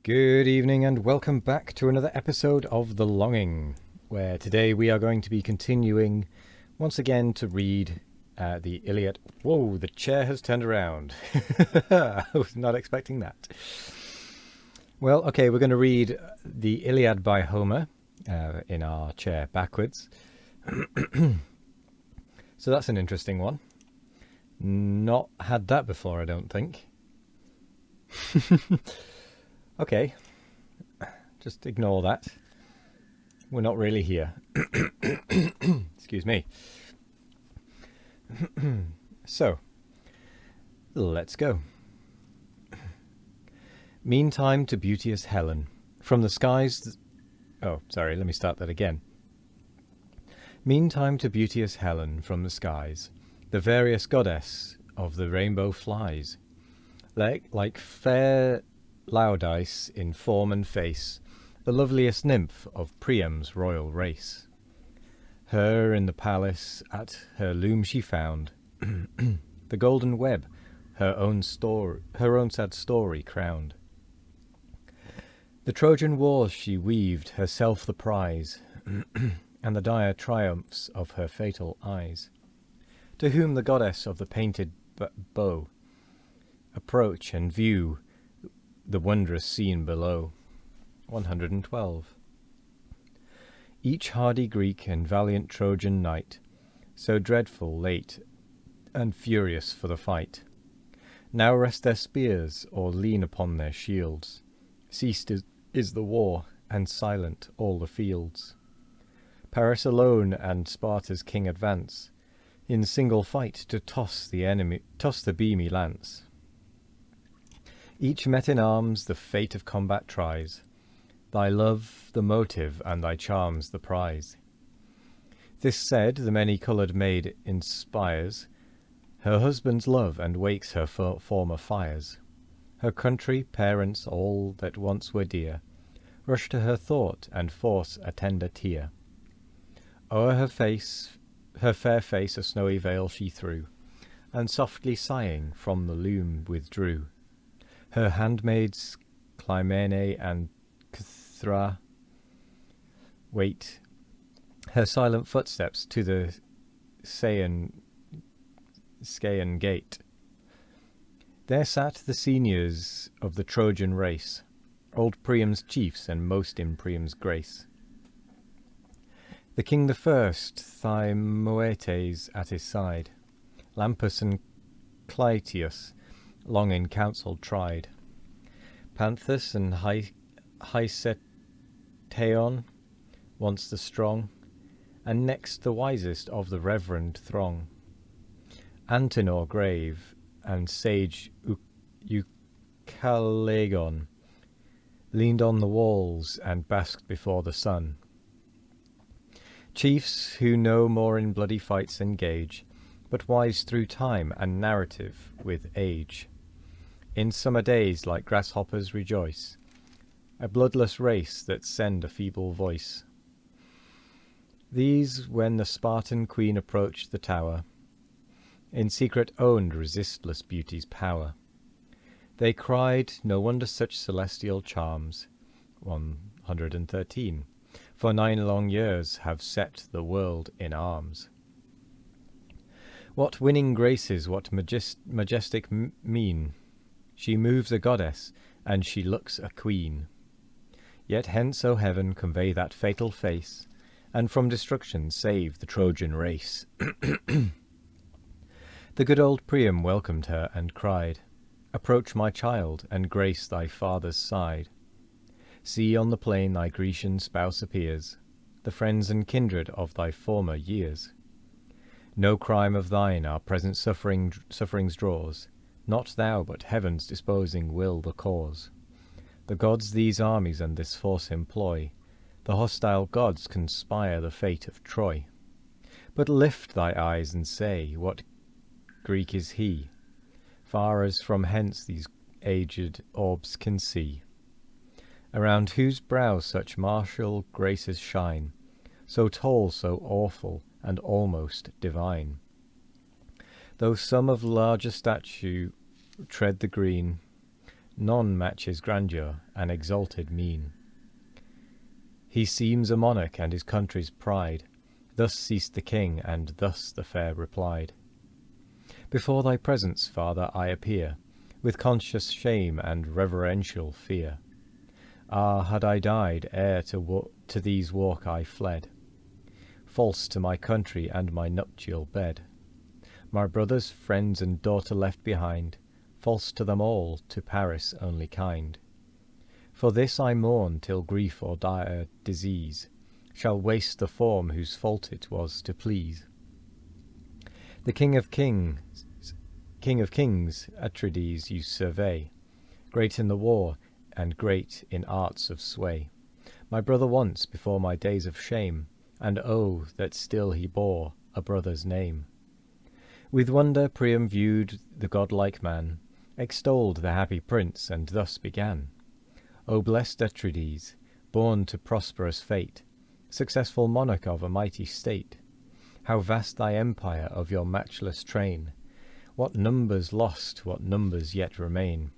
Good evening and welcome back to another episode of The Longing, where today we are going to be continuing once again to read the Iliad. Whoa, the chair has turned around. I was not expecting that. Well, okay, we're going to read the Iliad by Homer in our chair backwards. So that's an interesting one. Not had that before, I don't think. Okay, just ignore that. We're not really here. Excuse me. So, let's go. Meantime to beauteous Helen, from the skies... Oh, sorry, let me start that again. Meantime to beauteous Helen, from the skies, the various goddess of the rainbow flies. Like fair Laudice in form and face, the loveliest nymph of Priam's royal race. Her in the palace at her loom she found the golden web, her own sad story crowned. The Trojan wars she weaved, herself the prize, and the dire triumphs of her fatal eyes. To whom the goddess of the painted bow approach and view the wondrous scene below. 112. Each hardy Greek and valiant Trojan knight, so dreadful late and furious for the fight, now rest their spears or lean upon their shields. Ceased is the war, and silent all the fields. Paris alone and Sparta's king advance, in single fight to toss the beamy lance. Each met in arms the fate of combat tries, thy love the motive and thy charms the prize. This said, the many-coloured maid inspires her husband's love and wakes her former fires. Her country, parents, all that once were dear, rush to her thought and force a tender tear. O'er her fair face a snowy veil she threw, and softly sighing from the loom withdrew. Her handmaids, Clymene and Cythera, wait her silent footsteps to the Scaean gate. There sat the seniors of the Trojan race, old Priam's chiefs and most in Priam's grace. The king the first, Thymoetes at his side, Lampus and Clytius, long in council tried. Panthus and Hyceteon, once the strong, and next the wisest of the reverend throng. Antenor grave and sage Eucalegon leaned on the walls and basked before the sun. Chiefs who no more in bloody fights engage, but wise through time and narrative with age. In summer days like grasshoppers rejoice, a bloodless race that send a feeble voice. These, when the Spartan queen approached the tower, in secret owned resistless beauty's power. They cried, no wonder such celestial charms, 113, for 9 long years have set the world in arms. What winning graces, what majestic mien! She moves a goddess, and she looks a queen. Yet hence, O heaven, convey that fatal face, and from destruction save the Trojan race. The good old Priam welcomed her and cried, Approach, my child, and grace thy father's side. See on the plain thy Grecian spouse appears, the friends and kindred of thy former years. No crime of thine our present sufferings draws, not thou, but heaven's disposing will the cause. The gods these armies and this force employ, the hostile gods conspire the fate of Troy. But lift thy eyes and say, what Greek is he, far as from hence these aged orbs can see, around whose brow such martial graces shine, so tall, so awful, and almost divine. Though some of larger stature tread the green, none match his grandeur and exalted mien. He seems a monarch and his country's pride. Thus ceased the king, and thus the fair replied. Before thy presence, father, I appear, with conscious shame and reverential fear. Ah, had I died ere to these walk I fled, false to my country and my nuptial bed, my brothers, friends, and daughter left behind, false to them all, to Paris only kind. For this I mourn till grief or dire disease shall waste the form whose fault it was to please. The King of Kings, Atrides, you survey, great in the war and great in arts of sway. My brother once before my days of shame, and oh, that still he bore a brother's name. With wonder Priam viewed the godlike man, extolled the happy prince, and thus began. O blessed Atrides, born to prosperous fate, successful monarch of a mighty state, how vast thy empire of your matchless train! What numbers lost, what numbers yet remain!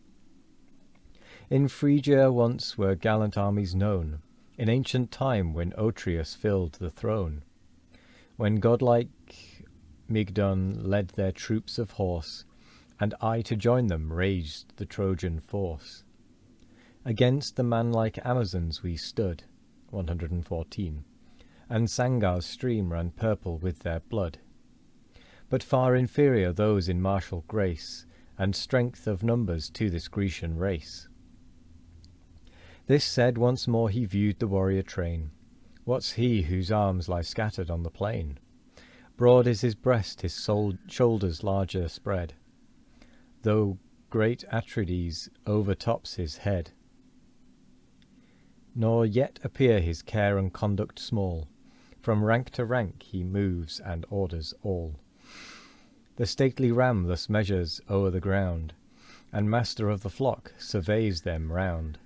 In Phrygia once were gallant armies known, in ancient time when Otreus filled the throne, when godlike Mygdon led their troops of horse, and I to join them raised the Trojan force. Against the manlike Amazons we stood, 114, and Sangar's stream ran purple with their blood. But far inferior those in martial grace, and strength of numbers to this Grecian race. This said, once more he viewed the warrior train. What's he whose arms lie scattered on the plain? Broad is his breast, his shoulders larger spread, though great Atrides overtops his head. Nor yet appear his care and conduct small. From rank to rank he moves and orders all. The stately ram thus measures o'er the ground, and master of the flock surveys them round.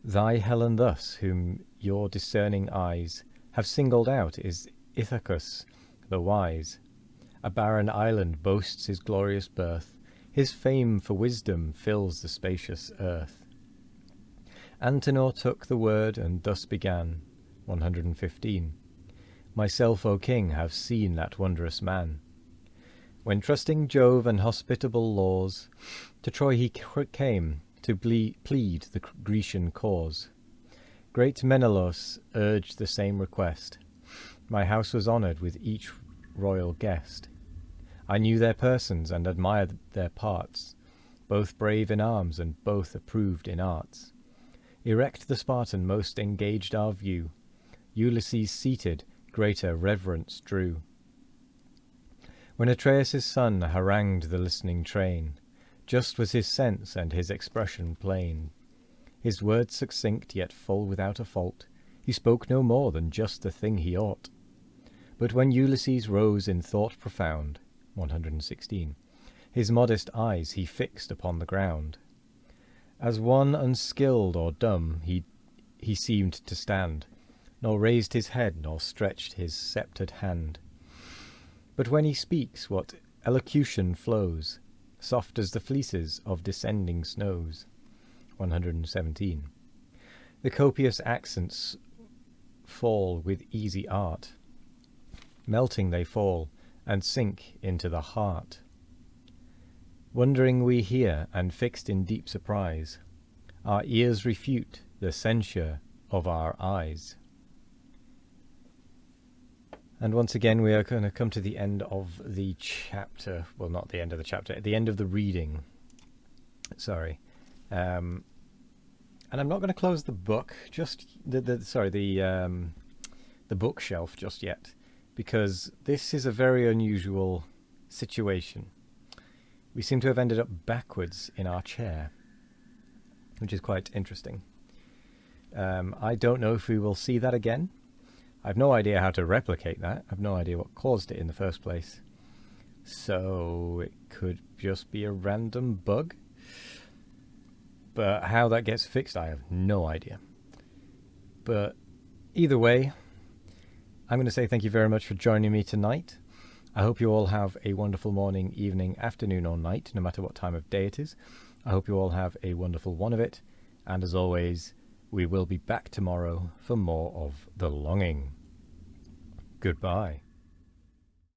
Thy Helen thus, whom your discerning eyes have singled out, is Ithacus the wise. A barren island boasts his glorious birth, his fame for wisdom fills the spacious earth. Antenor took the word and thus began, 115. Myself, O king, have seen that wondrous man. When trusting Jove and hospitable laws, to Troy he came to plead the Grecian cause. Great Menelaus urged the same request. My house was honoured with each royal guest. I knew their persons and admired their parts, both brave in arms and both approved in arts. Erect the Spartan most engaged our view, Ulysses seated greater reverence drew. When Atreus' son harangued the listening train, just was his sense and his expression plain. His words succinct, yet full without a fault, he spoke no more than just the thing he ought. But when Ulysses rose in thought profound, 116, his modest eyes he fixed upon the ground. As one unskilled or dumb he seemed to stand, nor raised his head, nor stretched his sceptred hand. But when he speaks, what elocution flows, soft as the fleeces of descending snows. 117. The copious accents fall with easy art. Melting they fall, and sink into the heart. Wondering we hear, and fixed in deep surprise, our ears refute the censure of our eyes. And once again we are going to come to the end of the chapter. Well, not the end of the chapter, at the end of the reading. Sorry. And I'm not going to close the book, just the bookshelf just yet, because this is a very unusual situation. We seem to have ended up backwards in our chair, which is quite interesting. I don't know if we will see that again. I have no idea how to replicate that. I have no idea what caused it in the first place. So it could just be a random bug. But how that gets fixed, I have no idea. But either way, I'm going to say thank you very much for joining me tonight. I hope you all have a wonderful morning, evening, afternoon, or night, no matter what time of day it is. I hope you all have a wonderful one of it, and as always, we will be back tomorrow for more of The Longing. Goodbye.